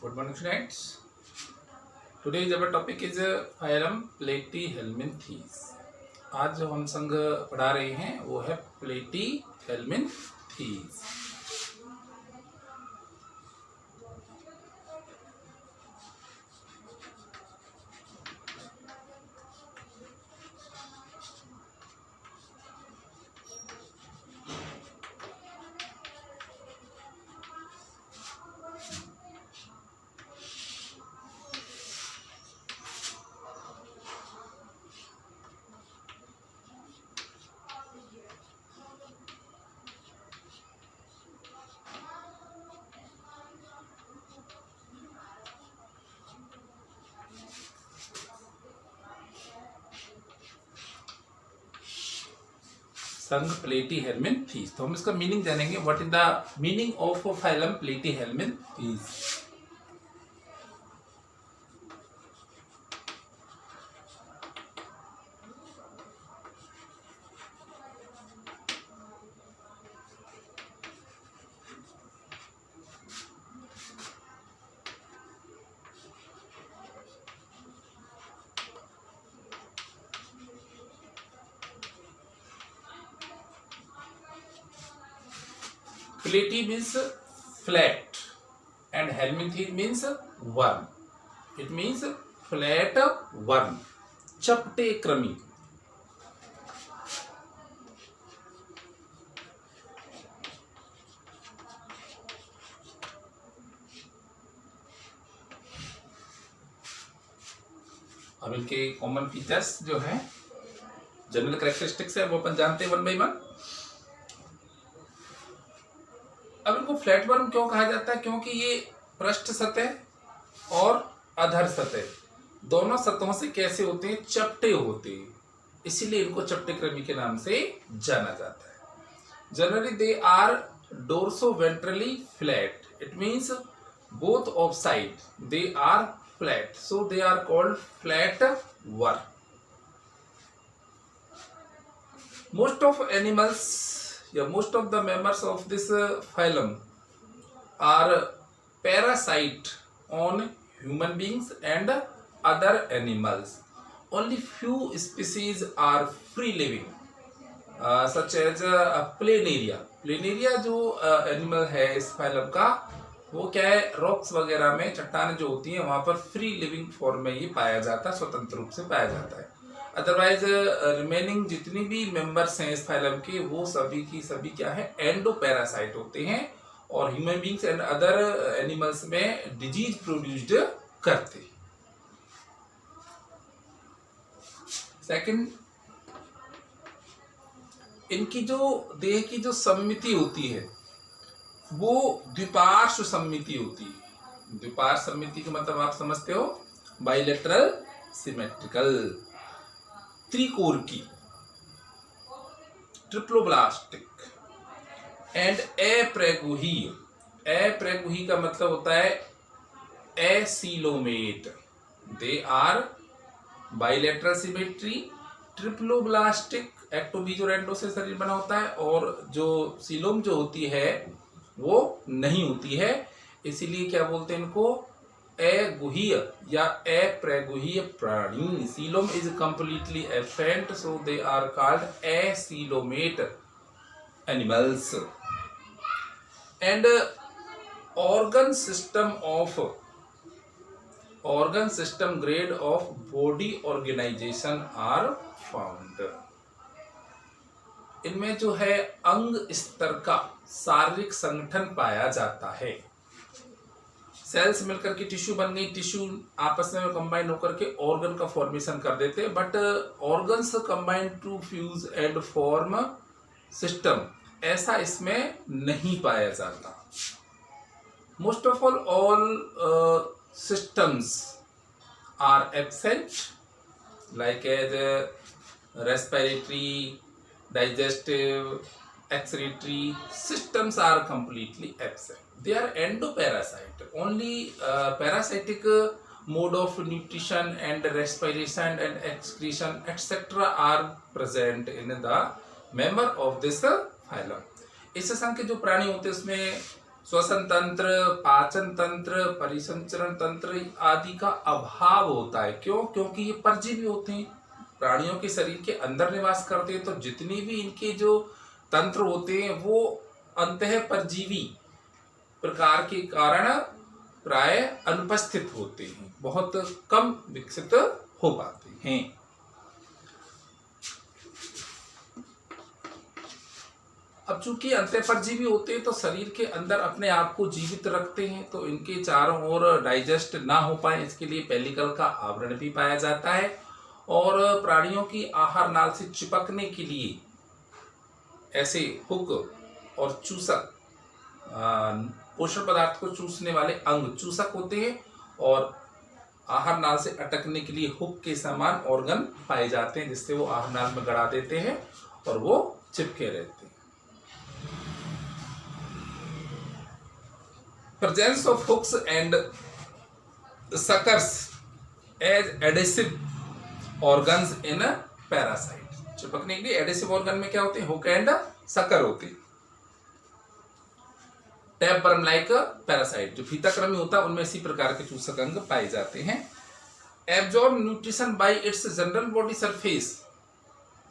Good morning, students. Today's our topic is phylum Platyhelminthes. आज जो हम संग पढ़ा रहे हैं वो है Platyhelminthes. संघ Platyhelminthes. तो हम इसका मीनिंग जानेंगे. What is the meaning of phylum Platyhelminthes? Platy means flat and helminthes means worm. It means flat worm, चपटे कृमि. अब इनके कॉमन फीचर्स जो है, जनरल कैरेक्टरिस्टिक्स है, वो अपन जानते हैं वन बाई वन. अब इनको फ्लैट वर्म क्यों कहा जाता है? क्योंकि ये पृष्ठ सतह और अधर सतह दोनों सतहों से कैसे होते हैं? चपटे होते हैं. इसीलिए इनको चपटे कृमि के नाम से जाना जाता है. Generally they are dorsoventrally flat. It means both of side they are flat, so they are called flat worm. Most of animals most of the members of this phylum are parasite on human beings and other animals. Only few species are free living, such as planaria. Planaria जो animal है इस phylum का, वो क्या है, rocks वगैरह में, चट्टानें जो होती हैं वहां पर फ्री लिविंग फॉर्म में ये पाया जाता है, स्वतंत्र रूप से पाया जाता है. अदरवाइज रिमेनिंग जितनी भी मेंबर्स हैं इस फाइलम के, वो सभी की सभी क्या है, एंडोपैरासाइट होते हैं और human beings and other animals में डिजीज प्रोड्यूस्ड करते. सेकंड, इनकी जो देह की जो सममिति होती है वो द्विपार्श्व सममिति होती है. द्विपार्श्व सममिति का मतलब आप समझते हो, बाइलेटरल सिमेट्रिकल, त्रिकोर की, ट्रिप्लोब्लास्टिक एंड एप्रेगुहीय. एप्रेगुही का मतलब होता है acoelomate. They are bilateral symmetry, triploblastic, एक्टोमीज और एंडो से शरीर बना होता है, और जो सीलोम जो होती है वो नहीं होती है. इसीलिए क्या बोलते हैं इनको? एगुहीय या एप्रेगुहीय प्राणी. Coelom is completely absent, so they are called acoelomate animals. And organ system grade of body organization are found. इनमें जो है अंग स्तर का शारीरिक संगठन पाया जाता है. सेल्स मिलकर के टिश्यू बन गई, टिश्यू आपस में कंबाइन होकर के ऑर्गन का फॉर्मेशन कर देते हैं, but organs combine to fuse and form system, ऐसा इसमें नहीं पाया जाता. Most of all systems are absent, like as respiratory, digestive, excretory systems are completely absent. They are endoparasite. Only parasitic mode of nutrition and respiration and excretion etc. are present in the member of this phylum. इस संघ के जो प्राणी होते हैं उसमें श्वसन तंत्र, पाचन तंत्र, परिसंचरण तंत्र आदि का अभाव होता है। क्यों? क्योंकि ये परजीवी होते हैं, प्राणियों के शरीर के अंदर निवास करते हैं, तो जितनी भी इनके जो तंत्र होते हैं वो अंतः परजीवी प्रकार के कारण प्राय अनुपस्थित होते हैं, बहुत कम विकसित हो पाते हैं। अब चूंकि अंतःपरजीवी होते हैं तो शरीर के अंदर अपने आप को जीवित रखते हैं, तो इनके चारों ओर डाइजेस्ट ना हो पाए इसके लिए पेलिकल का आवरण भी पाया जाता है। और प्राणियों की आहार नाल से चिपकने के लिए ऐसे हुक और चूसक, पोषण पदार्थ को चूसने वाले अंग चूसक होते हैं, और आहार नाल से अटकने के लिए हुक के समान ऑर्गन पाए जाते हैं, जिससे वो आहार नाल में गड़ा देते हैं और वो चिपके रहते हैं। Presence of hooks and suckers as adhesive organs in a parasite। चिपकने के लिए एडेसिव ऑर्गन में क्या होते हैं? हुक एंड सकर होते हैं। टैप वर्म लाइक पैरासाइट, जो फीताकृमि होता है उनमें इसी प्रकार के चूसक अंग पाए जाते हैं। Absorb nutrition bye it's general body surface,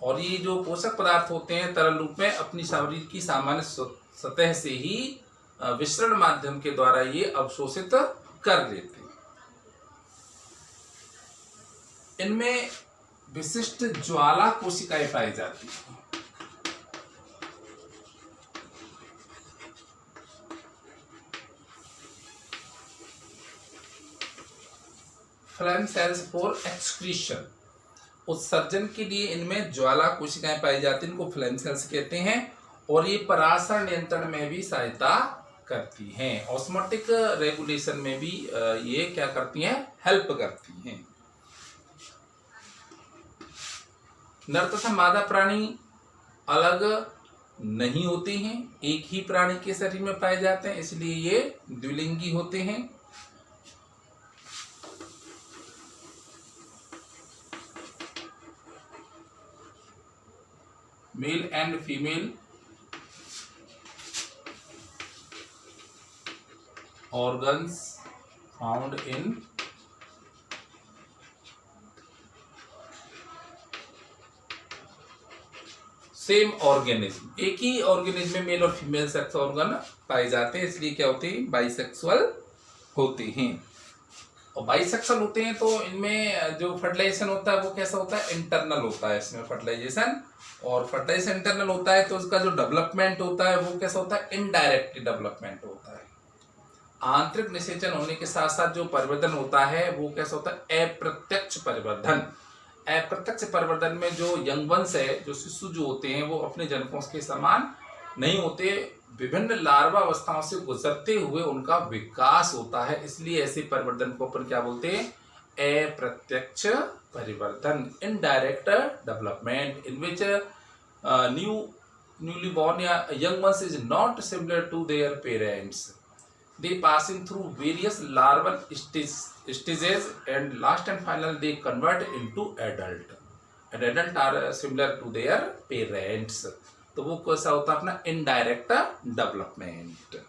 और ये जो पोषक पदार्थ होते हैं तरल रूप में अपनी शरीर की सामान्य सतह से ही विसरण माध्यम के द्वारा ये अवशोषित कर लेते हैं। इनमें विशिष्ट ज्वाला कोशिकाएं पाई जाती हैं। फ्लैम सेल्स फॉर एक्सक्रीशन, उत्सर्जन के लिए इनमें ज्वाला कोशिकाएं पाई जाती हैं, इनको फ्लैम सेल्स कहते हैं। और ये पराशर नियंत्रण में भी सहायता करती हैं, ऑस्मोटिक रेगुलेशन में भी ये क्या करती हैं? हेल्प करती हैं। नर तथा मादा प्राणी अलग नहीं होते हैं, एक ही प्राणी के शरीर में पाए जाते हैं, इसलिए ये द्विलिंगी होते हैं। Male and female organs found in same organism, एक ही ऑर्गेनिज्म में मेल और फीमेल सेक्स ऑर्गन पाए जाते हैं, इसलिए क्या होते हैं? बाइसेक्सुअल होते हैं। और बाइसेक्सुअल होते हैं तो इनमें जो फर्टिलाइजेशन होता है वो कैसा होता है? इंटरनल होता है इसमें फर्टिलाइजेशन, और फर्टिलाइजेशन इंटरनल होता है तो उसका जो डेवलपमेंट होता है वो कैसा होता है? इनडायरेक्ट डेवलपमेंट होता है। आंतरिक निषेचन होने के साथ साथ जो परिवर्धन होता है वो कैसा होता है? अप्रत्यक्ष परिवर्धन। अप्रत्यक्ष परिवर्धन में जो यंग वंश है, जो शिशु जो होते हैं वो अपने जनकों के समान नहीं होते, विभिन्न लार्वा अवस्थाओं से गुजरते हुए उनका विकास होता है, इसलिए ऐसे परिवर्धन को अपन क्या बोलते हैं? अप्रत्यक्ष परिवर्धन, इनडायरेक्ट डेवलपमेंट, इन विच न्यूली born या young ones is not similar to their parents, they passing through various larval stages and last and final they convert into adult, and adult are similar to their parents। तो वो कैसा होता है? अपना indirect development.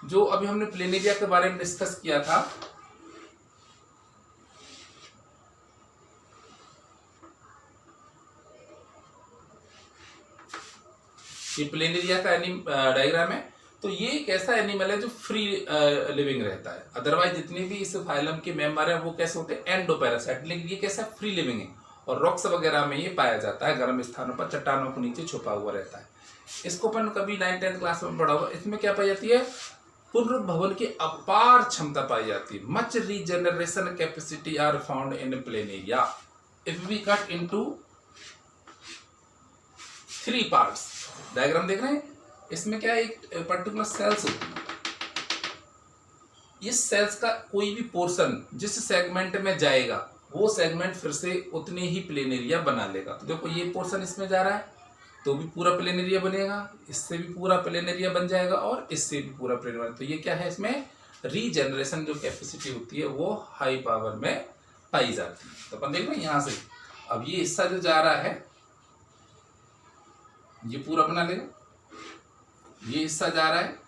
जो अभी हमने planaria के बारे में डिस्कस किया था, ये प्लेनेरिया का डायग्राम है, तो ये एक ऐसा एनिमल है जो फ्री लिविंग रहता है। अदरवाइज जितने भी इस फाइलम के मेंबर हैं वो कैसे होते हैं? एंडोपैरासाइट, लेकिन ये कैसा? फ्री लिविंग है, और रॉक्स वगैरह में ये पाया जाता है, गर्म स्थानों पर चट्टानों के नीचे छुपा हुआ रहता है। इसको अपन कभी 9th-10th क्लास में पढ़ा हुआ। इसमें क्या पाई जाती है? पुनरुद्भवन की अपार क्षमता पाई जाती है। Much regeneration capacity are found in planaria. If we cut into 3 parts, diagram देख रहे हैं, इसमें क्या है? एक पर्टिकुलर सेल्स होती है, इस सेल्स का कोई भी पोर्शन जिस सेगमेंट में जाएगा वो सेगमेंट फिर से उतने ही प्लेनेरिया बना लेगा। तो देखो ये पोर्शन इसमें जा रहा है तो भी पूरा प्लेनेरिया बनेगा, इससे भी पूरा प्लेनेरिया बन जाएगा, और इससे भी पूरा प्लेनेरिया। तो ये क्या है? इसमें रीजेनरेशन जो कैपेसिटी होती है वो हाई पावर में पाई जाती है। तो अपन देख रहे हैं यहाँ से, अब ये हिस्सा जो जा रहा है ये पूरा बना लेगा, ये हिस्सा जा रहा है,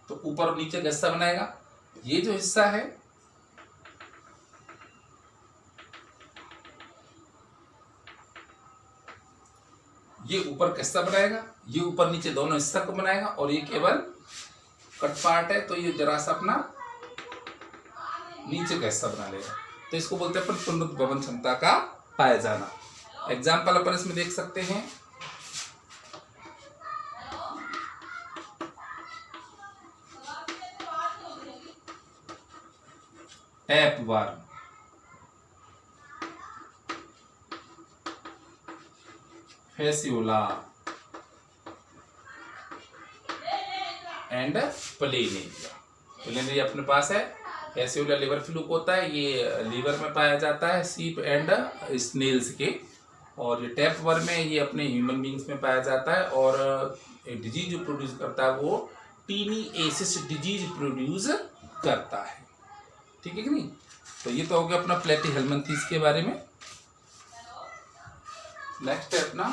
तो ऊपर और नीचे कैसा बनाएगा। ये जो हिस्सा है ये ऊपर कैसा बनाएगा, ये ऊपर नीचे दोनों हिस्सा को बनाएगा, और ये केवल कट पार्ट है तो ये जरा सा अपना नीचे कैसा बना लेगा। तो इसको बोलते हैं अपन पुनरुत्भवन क्षमता का पाया जाना। एग्जाम्पल अपन इसमें देख सकते हैं, tapeworm, Fasciola and planaria. Planaria अपने पास है। फेसियोला लिवर फ्लूक होता है, ये लीवर में पाया जाता है सीप एंड स्नेल्स के। और ये टैपवर्म है, ये अपने ह्यूमन बींग्स में पाया जाता है, और डिजीज जो प्रोड्यूस करता है वो टीनिएसिस डिजीज प्रोड्यूस करता है। ठीक है कि नहीं। तो ये तो हो गया अपना प्लेटीहेल्मिंथेस के बारे में। नेक्स्ट है अपना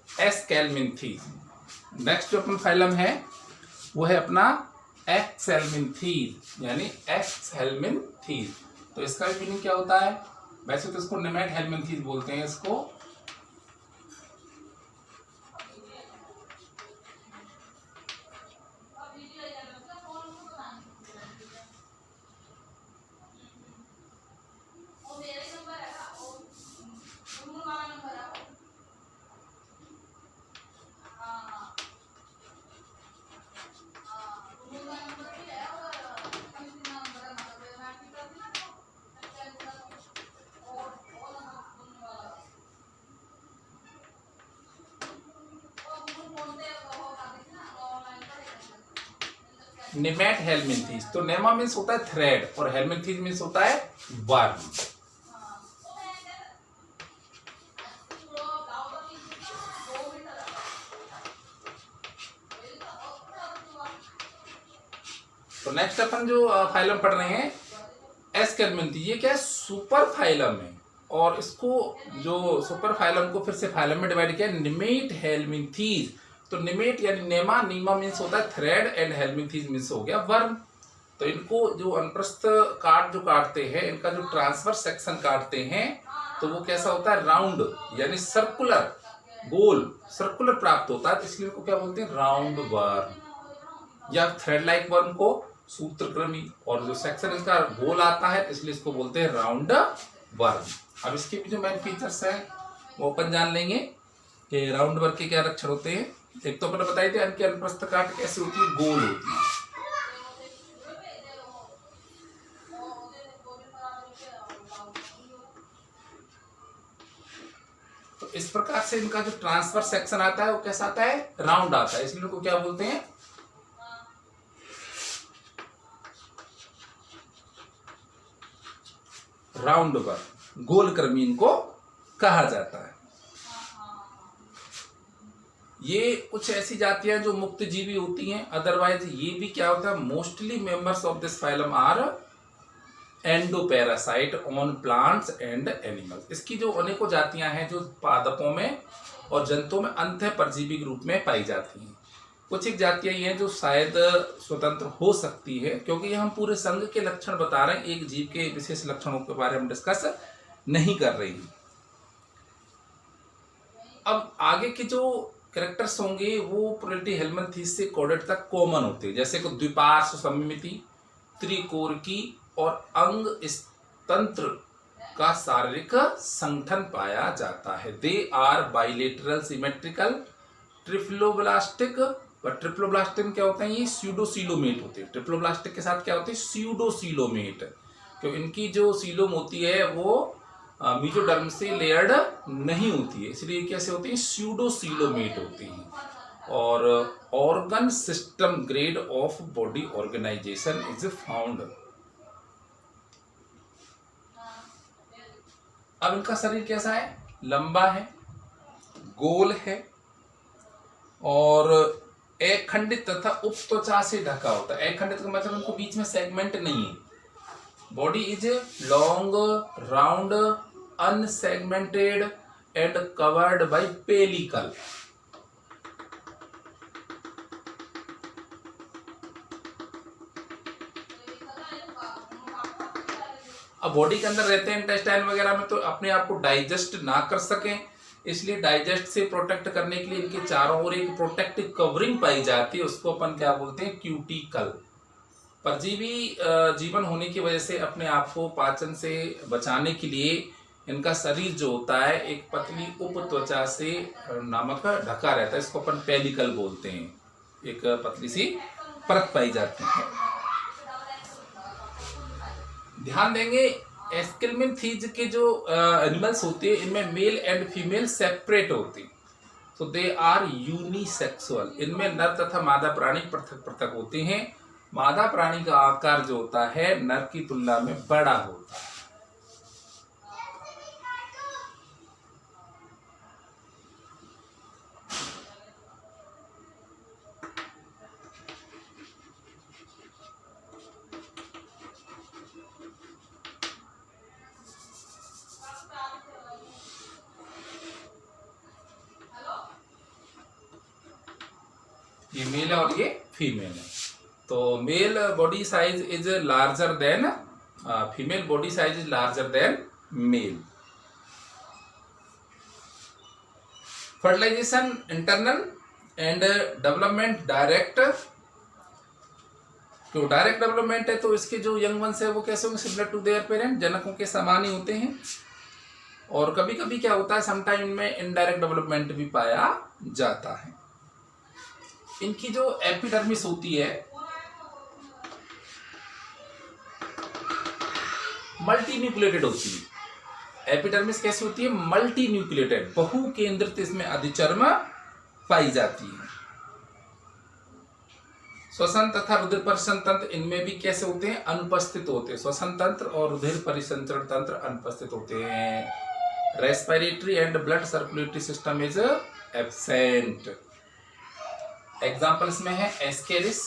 एस्केल्मिन्थीज। नेक्स्ट जो अपन फाइलम है वो है अपना एक्सेल्मिन्थीज, यानी एक्सहेल्मिन्थीज। तो इसका भी मीनिंग क्या होता है, वैसे तो इसको नेमेट हेल्मिन्थीज बोलते हैं इसको। नेमेट हेल्मिन्थीज, तो नेमा मीन्स होता है थ्रेड और हेल्मिन्थीज मीन्स होता है वर्म। तो नेक्स्ट अपन जो फाइलम पढ़ रहे हैं एस्केल्मिन्थीज, ये क्या है, सुपर फाइलम है। और इसको जो सुपर फाइलम को फिर से फाइलम में डिवाइड किया, नेमेट हेल्मिन्थीज। तो निमेट यानी नेमा, नीमा मीन्स होता है थ्रेड एंड हेल्मिन्थीज मीन्स हो गया वर्म। तो इनको जो अनप्रस्थ काट जो काटते हैं, इनका जो ट्रांसफर सेक्शन काटते हैं तो वो कैसा होता है, राउंड यानी सर्कुलर, गोल सर्कुलर प्राप्त होता है। इसलिए इनको क्या बोलते हैं, राउंड वर्म या थ्रेड लाइक वर्म को सूत्रकृमि, और जो सेक्शन इसका गोल आता है इसलिए इसको बोलते हैं राउंड वर्म। अब इसके भी जो मेन फीचर्स हैं वो अपन जान लेंगे कि राउंड वर्म के क्या लक्षण होते हैं। एक तो अपने बताई थे इनकी अनुप्रस्थ काट कैसी होती है, गोल होती है। तो इस प्रकार से इनका जो ट्रांसफर सेक्शन आता है वो कैसा आता है, राउंड आता है। इसलिए इनको क्या बोलते हैं, राउंड वर्म, गोल कृमि इनको कहा जाता है। ये कुछ ऐसी जातियां जो मुक्त जीवी होती हैं, अदरवाइज ये भी क्या होता है, mostly members of this phylum are endoparasite on plants and animals. इसकी जो अनेकों जातियां हैं जो पादपों में और जंतुओं में अंतः परजीवी के रूप में पाई जाती हैं। कुछ एक जातियां ये हैं जो शायद स्वतंत्र हो सकती है, क्योंकि ये हम पूरे संघ के लक्षण बता रहे हैं, एक जीव के विशेष लक्षणों के बारे में डिस्कस नहीं कर रही हैं। अब आगे के जो कैरेक्टर्स होंगे वो प्लेटीहेल्मिन्थीज से कॉर्डेट तक कॉमन होते हैं, जैसे कि द्विपार्श्व सममिति, त्रिकोरकी और अंग तंत्र का शारीरिक संगठन पाया जाता है। They are bilateral symmetrical, triploblastic but triploblast में क्या होते हैं, ये स्यूडोसीलोमेट होते हैं। ट्रिप्लोब्लास्ट के साथ क्या होते हैं, स्यूडोसीलोमेट, क्योंकि इनकी जो सीलोम होती है वो मीजोडर्म से लेयर्ड नहीं होती है, इसलिए कैसे होती है, स्यूडोसीलोमेट होती हैं। और organ system grade of body organisation is found. अब इनका शरीर कैसा है, लंबा है, गोल है और अखंडित तथा उपत्वचा से ढका होता है। अखंडित का मतलब इनको बीच में सेगमेंट नहीं है। Body is long, round, unsegmented and covered by pellicle. अब बॉडी के अंदर रहते हैं इंटेस्टाइन वगैरह में, तो अपने आप को डाइजेस्ट ना कर सकें, इसलिए डाइजेस्ट से प्रोटेक्ट करने के लिए इनके चारों ओर एक प्रोटेक्टिव कवरिंग पाई जाती है, उसको अपन क्या बोलते हैं, क्यूटिकल। परजीवी जीवन होने की वजह से अपने आप को पाचन से बचाने के लिए इनका शरीर जो होता है एक पतली उपत्वचा से नामक ढका रहता है, इसको अपन पेलिकल बोलते हैं, एक पतली सी परत पाई जाती है। ध्यान देंगे एस्केलमेंथीज के जो एनिमल्स होते हैं इनमें मेल एंड फीमेल सेपरेट होते हैं, तो दे आर यूनिसेक्सुअल। इनमें नर तथा मादा प्राणी पृथक पृथक होते हैं। मादा प्राणी का आकार जो होता है नर की तुलना में बड़ा होता है। ये मेल है और ये फीमेल है। तो male body size is larger than female body size is larger than male. Fertilisation internal and development direct. तो डायरेक्ट डेवलपमेंट है तो इसके जो यंग वंस है वो कैसे होंगे, सिमिलर टू देयर पेरेंट, जनकों के समान ही होते हैं। और कभी कभी क्या होता है, समटाइम इनमें इनडायरेक्ट डेवलपमेंट भी पाया जाता है। इनकी जो एपिडर्मिस होती है मल्टी न्यूक्लिएटेड होती है। एपिडर्मिस कैसी होती है, मल्टी न्यूक्लिएटेड, बहु केंद्रित इसमें अधिचर्म पाई जाती है। श्वसन तथा रुधिर परिसंचरण तंत्र इनमें भी कैसे होते हैं, अनुपस्थित होते हैं। श्वसन तंत्र और रुधिर परिसंचरण तंत्र अनुपस्थित होते हैं। Respiratory and blood circulatory system is absent. Examples में है एस्केरिस,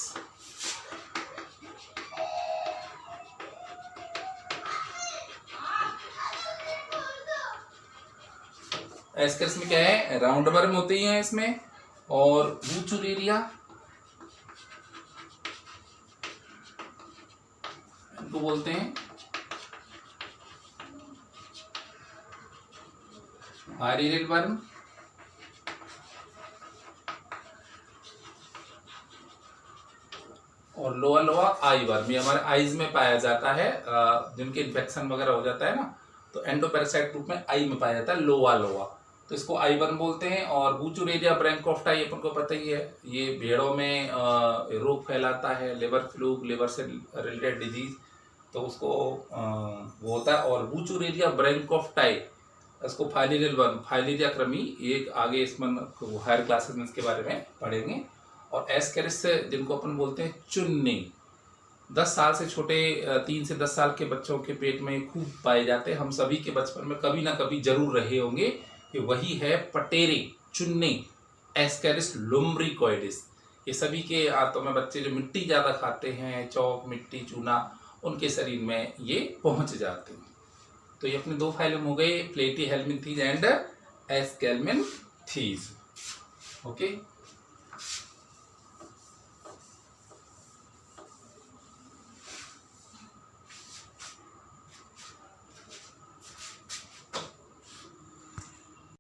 एस्केरिस में क्या है, राउंड वर्म होती हैं इसमें, और बूचुरेरिया इनको बोलते हैं हाइरेरियल वर्म। और लोआ आई वर्म, ये हमारे आईज में पाया जाता है, जिनके इन्फेक्शन वगैरह हो जाता है ना, तो एंडोपैरासाइट रूप में आई में पाया जाता है लोआ, तो इसको आई वर्म बोलते हैं। और बूचुरेरिया ब्रैंकोफ्टा अपन को पता ही है, ये भेड़ों में रोग फैलाता है, लिवर फ्लूक, लिवर से रिलेटेड डिजीज, तो उसको वो होता है। और बूचुरेरिया ब्रैंकोफ्टाई इसको फाइलेरियल वर्म, फाइलेरिया क्रमी, ये आगे इसमें हायर क्लासेस में इसके बारे में पढ़ेंगे। और एस्केरिस जिनको अपन बोलते हैं चुन्नी, 10 साल से छोटे 3 से 10 साल के बच्चों के पेट में खूब पाए जाते हैं। हम सभी के बचपन में कभी ना कभी जरूर रहे होंगे कि वही है पटेरे, चुन्नी, एस्केरिस लुम्ब्रिकोइडिस। ये सभी के आंतों में बच्चे जो मिट्टी ज़्यादा खाते हैं, चौक, मिट्टी, चूना, उनके शरीर में ये पहुंच जाते हैं। तो ये अपने 2 फाइलम हो गए, प्लेटी हेलमिन्थीज एंड एस्केलमिन्थीज। ओके।